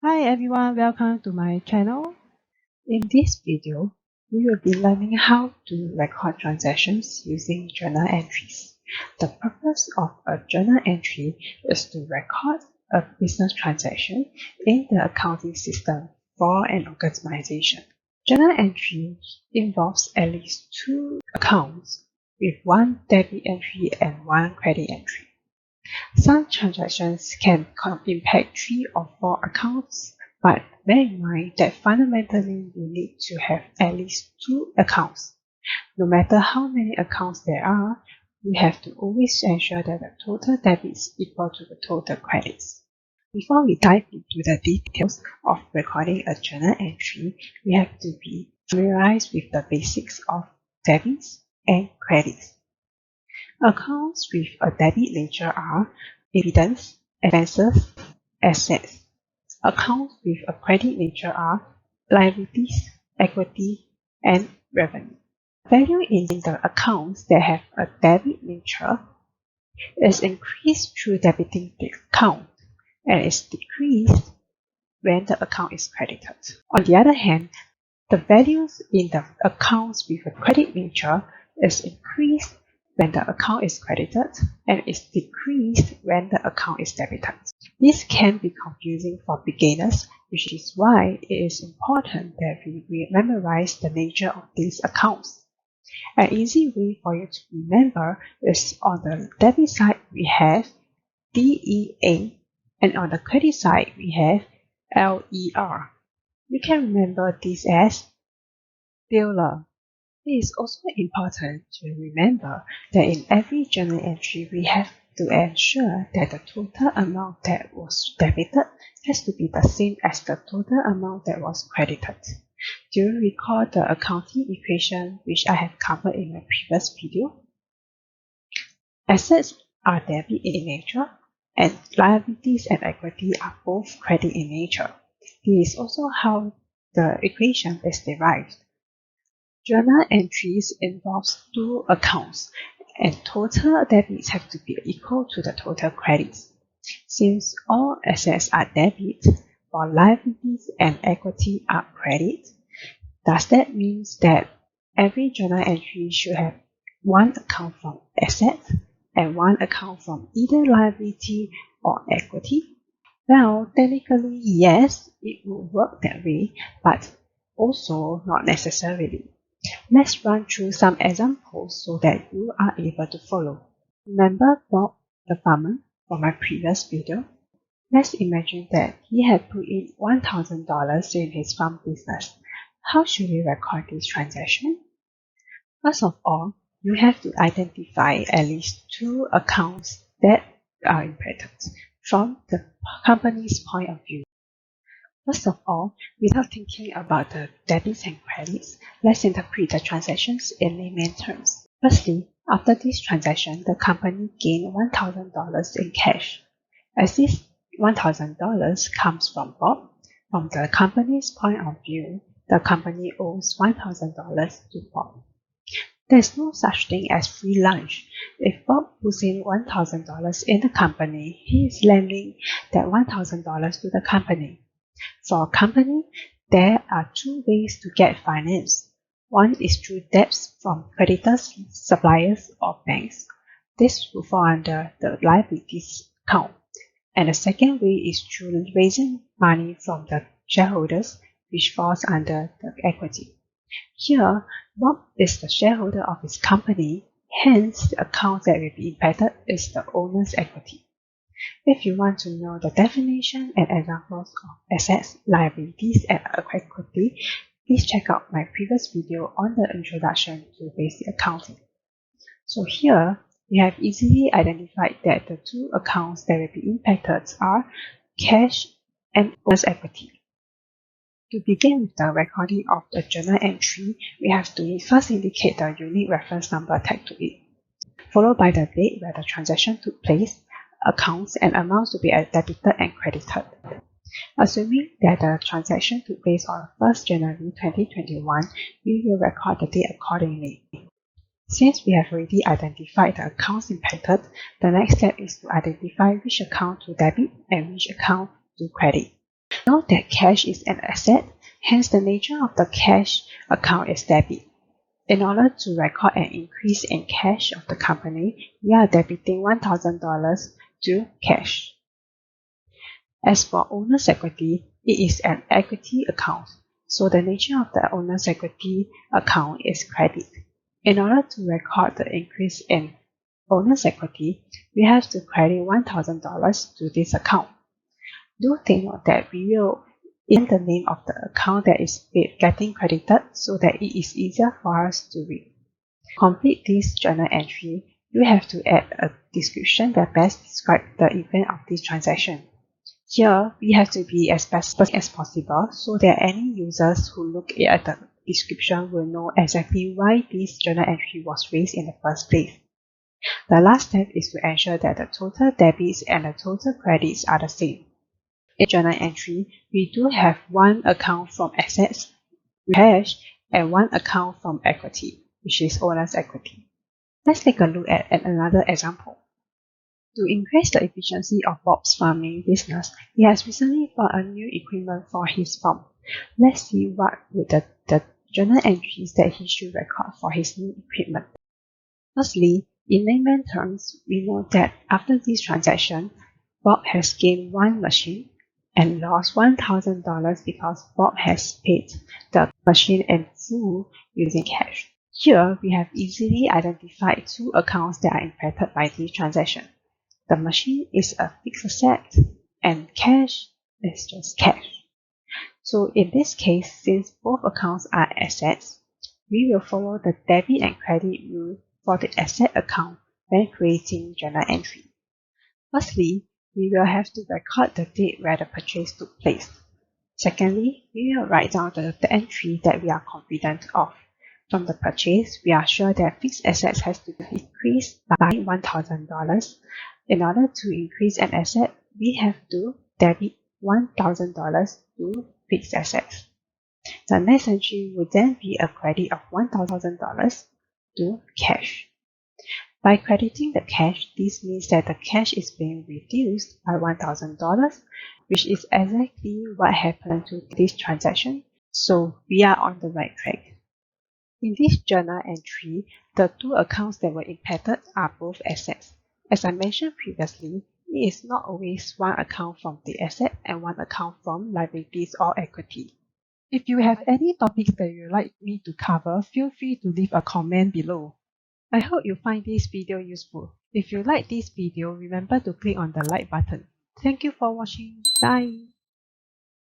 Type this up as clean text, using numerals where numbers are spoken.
Hi everyone, welcome to my channel. In this video, we will be learning how to record transactions using journal entries. The purpose of a journal entry is to record a business transaction in the accounting system for an organization. Journal entry involves at least two accounts with one debit entry and one credit entry. Some transactions can impact 3 or 4 accounts, but bear in mind that fundamentally you need to have at least 2 accounts. No matter how many accounts there are, we have to always ensure that the total debits equal to the total credits. Before we dive into the details of recording a journal entry, we have to be familiarized with the basics of debits and credits. Accounts with a debit nature are dividends, expenses, assets. Accounts with a credit nature are liabilities, equity, and revenue. Value in the accounts that have a debit nature is increased through debiting the account and is decreased when the account is credited. On the other hand, the values in the accounts with a credit nature is increased when the account is credited and is decreased when the account is debited. This can be confusing for beginners, which is why it is important that we memorize the nature of these accounts. An easy way for you to remember is on the debit side we have DEA and on the credit side we have LER. You can remember this as dealer. It is also important to remember that in every journal entry we have to ensure that the total amount that was debited has to be the same as the total amount that was credited. Do you recall the accounting equation which I have covered in my previous video? Assets are debit in nature and liabilities and equity are both credit in nature. This is also how the equation is derived. Journal entries involves two accounts and total debits have to be equal to the total credits. Since all assets are debit, while liabilities and equity are credit, does that mean that every journal entry should have one account from assets and one account from either liability or equity? Well, technically yes, it will work that way, but also not necessarily. Let's run through some examples so that you are able to follow. Remember Bob the farmer from my previous video? Let's imagine that he had put in $1,000 in his farm business. How should we record this transaction? First of all, you have to identify at least two accounts that are impacted from the company's point of view. First of all, without thinking about the debits and credits, let's interpret the transactions in layman terms. Firstly, after this transaction, the company gained $1,000 in cash. As this $1,000 comes from Bob, from the company's point of view, the company owes $1,000 to Bob. There's no such thing as free lunch. If Bob puts in $1,000 in the company, he is lending that $1,000 to the company. For a company, there are two ways to get finance. One is through debts from creditors, suppliers, or banks. This will fall under the liabilities account. And the second way is through raising money from the shareholders, which falls under the equity. Here, Bob is the shareholder of his company, hence the account that will be impacted is the owner's equity. If you want to know the definition and examples of assets, liabilities, and equity, please check out my previous video on the introduction to basic accounting. So here, we have easily identified that the two accounts that will be impacted are cash and owner's equity. To begin with the recording of the journal entry, we have to first indicate the unique reference number tagged to it, followed by the date where the transaction took place, accounts and amounts to be debited and credited. Assuming that the transaction took place on 1st January 2021, we will record the date accordingly. Since we have already identified the accounts impacted, the next step is to identify which account to debit and which account to credit. Note that cash is an asset, hence the nature of the cash account is debit. In order to record an increase in cash of the company, we are debiting $1,000 to cash. As for owner's equity, it is an equity account, so the nature of the owner's equity account is credit. In order to record the increase in owner's equity, we have to credit $1,000 to this account. Do take note that we will in the name of the account that is getting credited so that it is easier for us to read. To complete this journal entry, you have to add a description that best describes the event of this transaction. Here, we have to be as specific as possible so that any users who look at the description will know exactly why this journal entry was raised in the first place. The last step is to ensure that the total debits and the total credits are the same. In journal entry, we do have one account from assets, cash, and one account from equity, which is owner's equity. Let's take a look at another example. To increase the efficiency of Bob's farming business, he has recently bought a new equipment for his farm. Let's see what would the journal entries that he should record for his new equipment. Firstly, in layman terms, we know that after this transaction, Bob has gained one machine and lost $1,000 because Bob has paid the machine in full using cash. Here, we have easily identified two accounts that are impacted by this transaction. The machine is a fixed asset and cash is just cash. So in this case, since both accounts are assets, we will follow the debit and credit rule for the asset account when creating journal entry. Firstly, we will have to record the date where the purchase took place. Secondly, we will write down the entry that we are confident of. From the purchase, we are sure that fixed assets has to be increased by $1,000. In order to increase an asset, we have to debit $1,000 to fixed assets. The next entry would then be a credit of $1,000 to cash. By crediting the cash, this means that the cash is being reduced by $1,000, which is exactly what happened to this transaction, so we are on the right track. In this journal entry, the two accounts that were impacted are both assets. As I mentioned previously, it is not always one account from the asset and one account from liabilities or equity. If you have any topics that you would like me to cover, feel free to leave a comment below. I hope you find this video useful. If you like this video, remember to click on the like button. Thank you for watching. Bye!